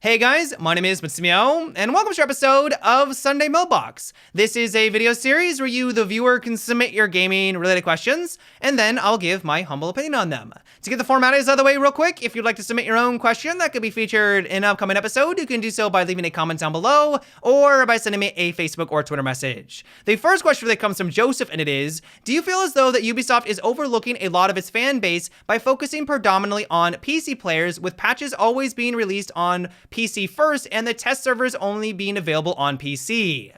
Hey guys, my name is Matsumiyo, and welcome to our episode of Sunday Mailbox. This is a video series where you, the viewer, can submit your gaming-related questions, and then I'll give my humble opinion on them. To get the formalities out of the way real quick, if you'd like to submit your own question that could be featured in an upcoming episode, you can do so by leaving a comment down below, or by sending me a Facebook or Twitter message. The first question that comes from Joseph, and it is, do you feel as though that Ubisoft is overlooking a lot of its fan base by focusing predominantly on PC players, with patches always being released on PC first and the test servers only being available on PC?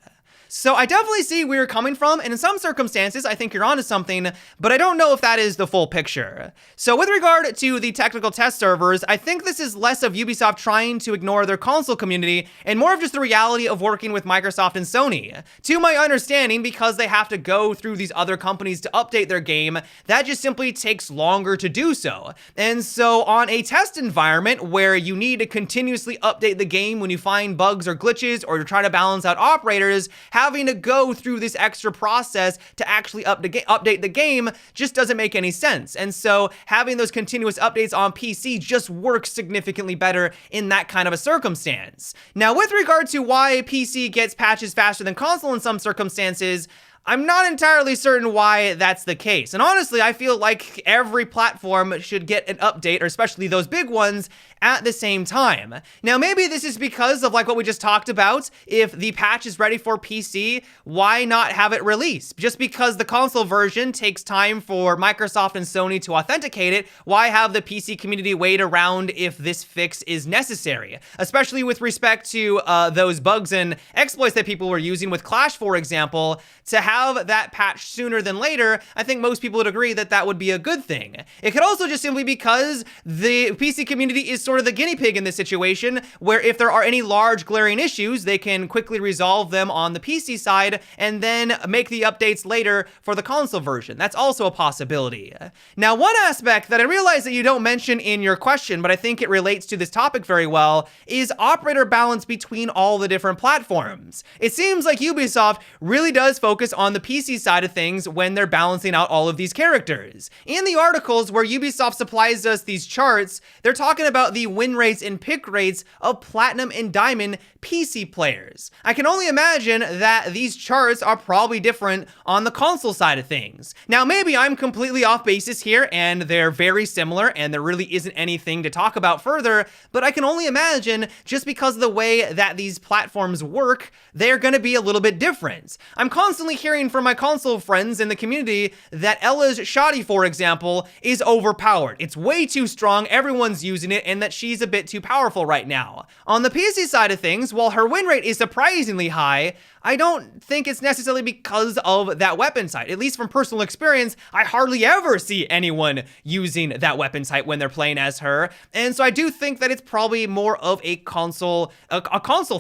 So I definitely see where you're coming from, and in some circumstances, I think you're onto something, but I don't know if that is the full picture. So with regard to the technical test servers, I think this is less of Ubisoft trying to ignore their console community and more of just the reality of working with Microsoft and Sony. To my understanding, because they have to go through these other companies to update their game, that just simply takes longer to do so. And so on a test environment where you need to continuously update the game when you find bugs or glitches, or you're trying to balance out operators, having to go through this extra process to actually update the game just doesn't make any sense. And so having those continuous updates on PC just works significantly better in that kind of a circumstance. Now, with regard to why PC gets patches faster than console in some circumstances, I'm not entirely certain why that's the case. And honestly, I feel like every platform should get an update, or especially those big ones, at the same time. Now, maybe this is because of like what we just talked about. If the patch is ready for PC, why not have it released? Just because the console version takes time for Microsoft and Sony to authenticate it, why have the PC community wait around if this fix is necessary? Especially with respect to those bugs and exploits that people were using with Clash, for example. To have that patch sooner than later, I think most people would agree that that would be a good thing. It could also just simply because the PC community is sort of the guinea pig in this situation, where if there are any large glaring issues, they can quickly resolve them on the PC side and then make the updates later for the console version. That's also a possibility. Now, one aspect that I realize that you don't mention in your question, but I think it relates to this topic very well, is operator balance between all the different platforms. It seems like Ubisoft really does focus on the PC side of things when they're balancing out all of these characters. In the articles where Ubisoft supplies us these charts, they're talking about the win rates and pick rates of Platinum and Diamond PC players. I can only imagine that these charts are probably different on the console side of things. Now, maybe I'm completely off basis here and they're very similar and there really isn't anything to talk about further, but I can only imagine just because of the way that these platforms work, they're gonna be a little bit different. I'm constantly hearing from my console friends in the community that Ella's Shoddy, for example, is overpowered. It's way too strong, everyone's using it, and that she's a bit too powerful right now. On the PC side of things, while her win rate is surprisingly high, I don't think it's necessarily because of that weapon type. At least from personal experience, I hardly ever see anyone using that weapon type when they're playing as her. And so I do think that it's probably more of a console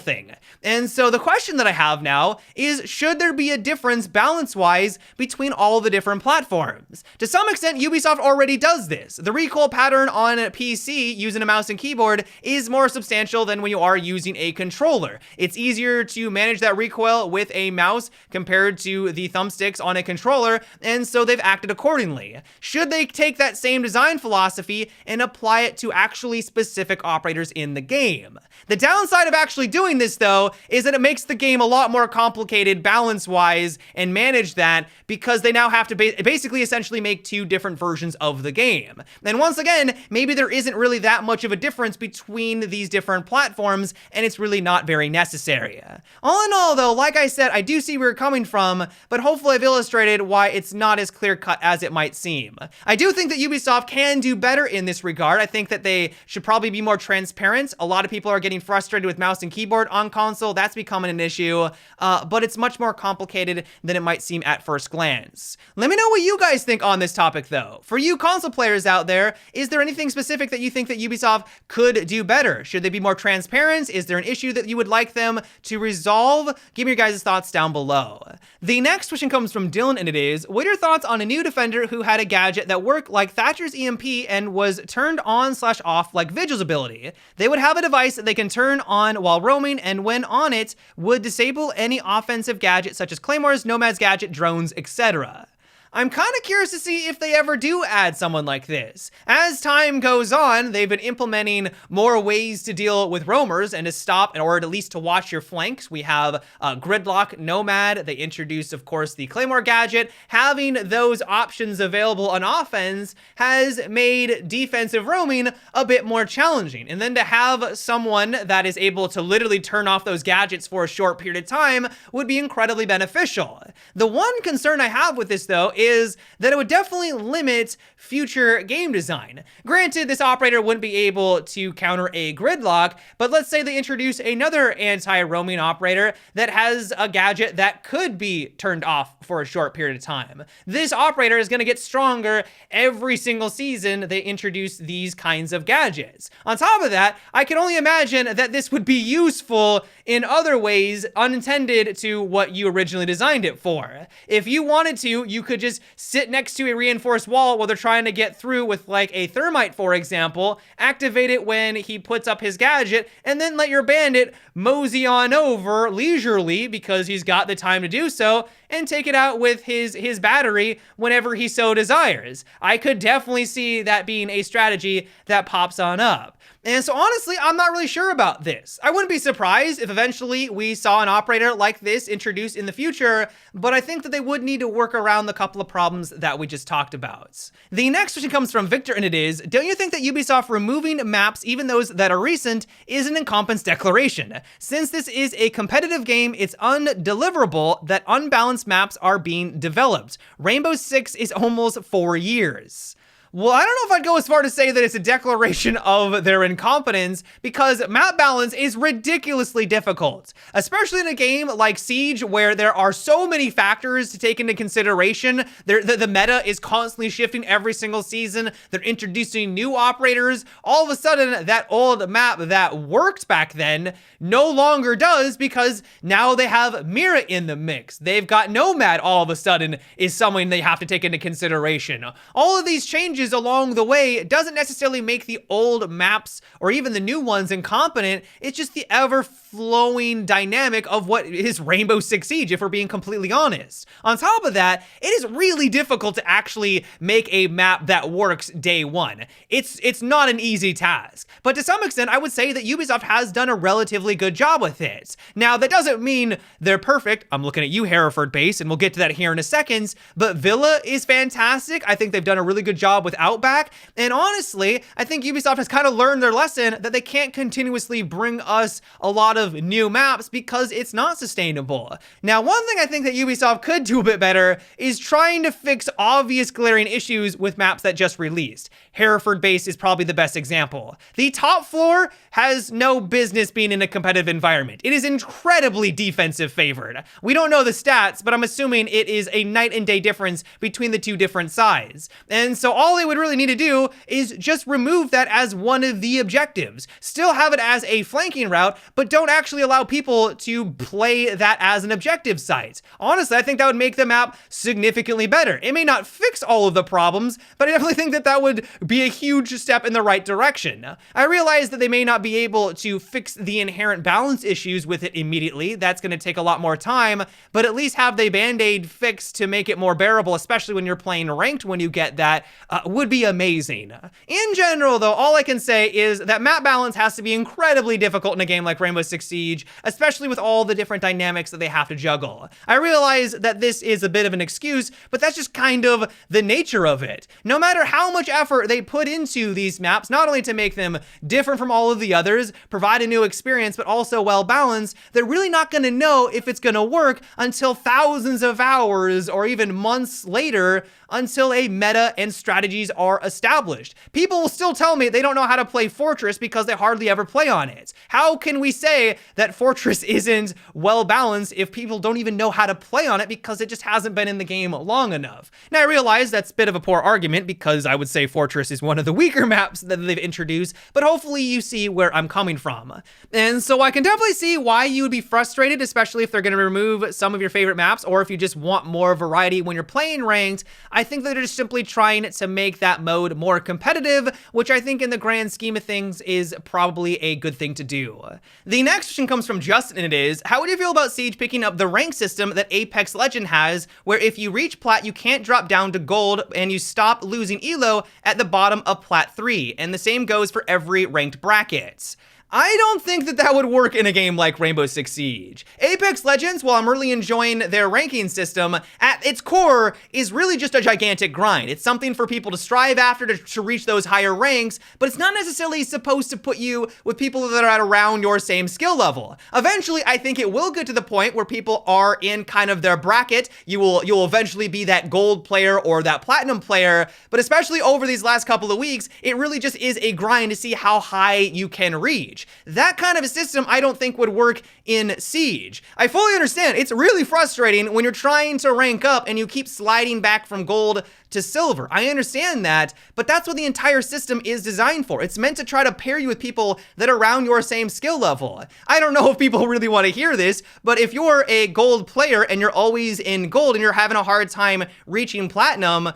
thing. And so the question that I have now is, should there be a difference balance-wise between all the different platforms? To some extent, Ubisoft already does this. The recoil pattern on a PC using a mouse and keyboard is more substantial than when you are using a controller. It's easier to manage that recoil with a mouse compared to the thumbsticks on a controller, and so they've acted accordingly. Should they take that same design philosophy and apply it to actually specific operators in the game? The downside of actually doing this, though, is that it makes the game a lot more complicated balance-wise and manage that, because they now have to basically essentially make two different versions of the game. And once again, maybe there isn't really that much of a difference between these different platforms, and it's really not very necessary. All in all, though, like I said, I do see where you're coming from, but hopefully I've illustrated why it's not as clear-cut as it might seem. I do think that Ubisoft can do better in this regard. I think that they should probably be more transparent. A lot of people are getting frustrated with mouse and keyboard on console. That's becoming an issue, but it's much more complicated than it might seem at first glance. Let me know what you guys think on this topic, though. For you console players out there, is there anything specific that you think that Ubisoft could do better? Should they be more transparent? Is there an issue that you would like them to resolve? Give me your guys' thoughts down below. The next question comes from Dylan, and it is, what are your thoughts on a new defender who had a gadget that worked like Thatcher's EMP and was turned on/off like Vigil's ability? They would have a device that they can turn on while roaming, and when on it, would disable any offensive gadgets such as claymores, nomads gadget, drones, etc. I'm kind of curious to see if they ever do add someone like this. As time goes on, they've been implementing more ways to deal with roamers and to stop, or at least to watch your flanks. We have Gridlock Nomad. They introduced, of course, the Claymore gadget. Having those options available on offense has made defensive roaming a bit more challenging. And then to have someone that is able to literally turn off those gadgets for a short period of time would be incredibly beneficial. The one concern I have with this, though, is that it would definitely limit future game design. Granted, this operator wouldn't be able to counter a gridlock, but let's say they introduce another anti-roaming operator that has a gadget that could be turned off for a short period of time. This operator is going to get stronger every single season they introduce these kinds of gadgets. On top of that, I can only imagine that this would be useful in other ways unintended to what you originally designed it for. If you wanted to, you could just sit next to a reinforced wall while they're trying to get through with like a thermite, for example, activate it when he puts up his gadget, and then let your bandit mosey on over leisurely because he's got the time to do so, and take it out with his battery whenever he so desires. I could definitely see that being a strategy that pops on up. And so honestly, I'm not really sure about this. I wouldn't be surprised if eventually we saw an operator like this introduced in the future, but I think that they would need to work around the couple of problems that we just talked about. The next question comes from Victor, and it is, don't you think that Ubisoft removing maps, even those that are recent, is an incompetence declaration? Since this is a competitive game, it's undeliverable that unbalanced maps are being developed. Rainbow Six is almost 4 years. Well, I don't know if I'd go as far to say that it's a declaration of their incompetence, because map balance is ridiculously difficult, especially in a game like Siege where there are so many factors to take into consideration. The meta is constantly shifting every single season. They're introducing new operators. All of a sudden, that old map that worked back then no longer does, because now they have Mira in the mix. They've got Nomad all of a sudden is someone they have to take into consideration. All of these changes along the way doesn't necessarily make the old maps or even the new ones incompetent. It's just the ever-flowing dynamic of what is Rainbow Six Siege, if we're being completely honest. On top of that, it is really difficult to actually make a map that works day one. It's not an easy task. But to some extent, I would say that Ubisoft has done a relatively good job with it. Now, that doesn't mean they're perfect. I'm looking at you, Hereford base, and we'll get to that here in a second. But Villa is fantastic. I think they've done a really good job with Outback, and honestly, I think Ubisoft has kind of learned their lesson that they can't continuously bring us a lot of new maps because it's not sustainable. Now, one thing I think that Ubisoft could do a bit better is trying to fix obvious glaring issues with maps that just released. Hereford base is probably the best example. The top floor has no business being in a competitive environment. It is incredibly defensive favored. We don't know the stats, but I'm assuming it is a night and day difference between the two different sides. And so all they would really need to do is just remove that as one of the objectives. Still have it as a flanking route, but don't actually allow people to play that as an objective site. Honestly, I think that would make the map significantly better. It may not fix all of the problems, but I definitely think that that would be a huge step in the right direction. I realize that they may not be able to fix the inherent balance issues with it immediately. That's going to take a lot more time, but at least have the band-aid fixed to make it more bearable, especially when you're playing ranked when you get that, would be amazing. In general, though, all I can say is that map balance has to be incredibly difficult in a game like Rainbow Six Siege, especially with all the different dynamics that they have to juggle. I realize that this is a bit of an excuse, but that's just kind of the nature of it. No matter how much effort they put into these maps, not only to make them different from all of the others, provide a new experience, but also well balanced, they're really not going to know if it's going to work until thousands of hours or even months later, until a meta and strategies are established. People will still tell me they don't know how to play Fortress because they hardly ever play on it. How can we say that Fortress isn't well balanced if people don't even know how to play on it because it just hasn't been in the game long enough? Now, I realize that's a bit of a poor argument because I would say Fortress is one of the weaker maps that they've introduced, but hopefully you see where I'm coming from. And so I can definitely see why you would be frustrated, especially if they're going to remove some of your favorite maps, or if you just want more variety when you're playing ranked. I think that they're just simply trying to make make that mode more competitive, which I think in the grand scheme of things is probably a good thing to do. The next question comes from Justin, and it is, how would you feel about Siege picking up the rank system that Apex Legend has, where if you reach Plat, you can't drop down to Gold, and you stop losing elo at the bottom of Plat 3, and the same goes for every ranked bracket? I don't think that that would work in a game like Rainbow Six Siege. Apex Legends, while I'm really enjoying their ranking system, at its core is really just a gigantic grind. It's something for people to strive after to reach those higher ranks, but it's not necessarily supposed to put you with people that are at around your same skill level. Eventually, I think it will get to the point where people are in kind of their bracket. You'll eventually be that gold player or that platinum player, but especially over these last couple of weeks, it really just is a grind to see how high you can reach. That kind of a system I don't think would work in Siege. I fully understand, it's really frustrating when you're trying to rank up and you keep sliding back from gold to silver. I understand that, but that's what the entire system is designed for. It's meant to try to pair you with people that are around your same skill level. I don't know if people really want to hear this, but if you're a gold player and you're always in gold and you're having a hard time reaching platinum,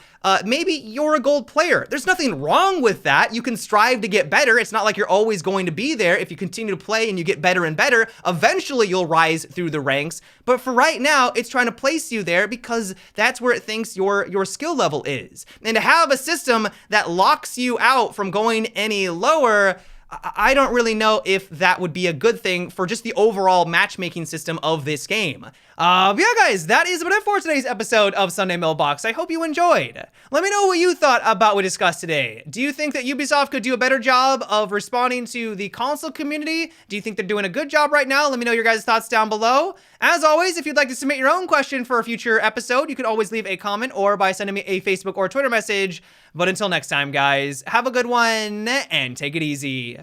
maybe you're a gold player. There's nothing wrong with that. You can strive to get better. It's not like you're always going to be there. If you continue to play and you get better and better, eventually you'll rise through the ranks. But for right now, it's trying to place you there because that's where it thinks your skill level is. And to have a system that locks you out from going any lower, I don't really know if that would be a good thing for just the overall matchmaking system of this game. But yeah, guys, that is about it for today's episode of Sunday Mailbox. I hope you enjoyed. Let me know what you thought about what we discussed today. Do you think that Ubisoft could do a better job of responding to the console community? Do you think they're doing a good job right now? Let me know your guys' thoughts down below. As always, if you'd like to submit your own question for a future episode, you can always leave a comment or by sending me a Facebook or Twitter message. But until next time, guys, have a good one and take it easy.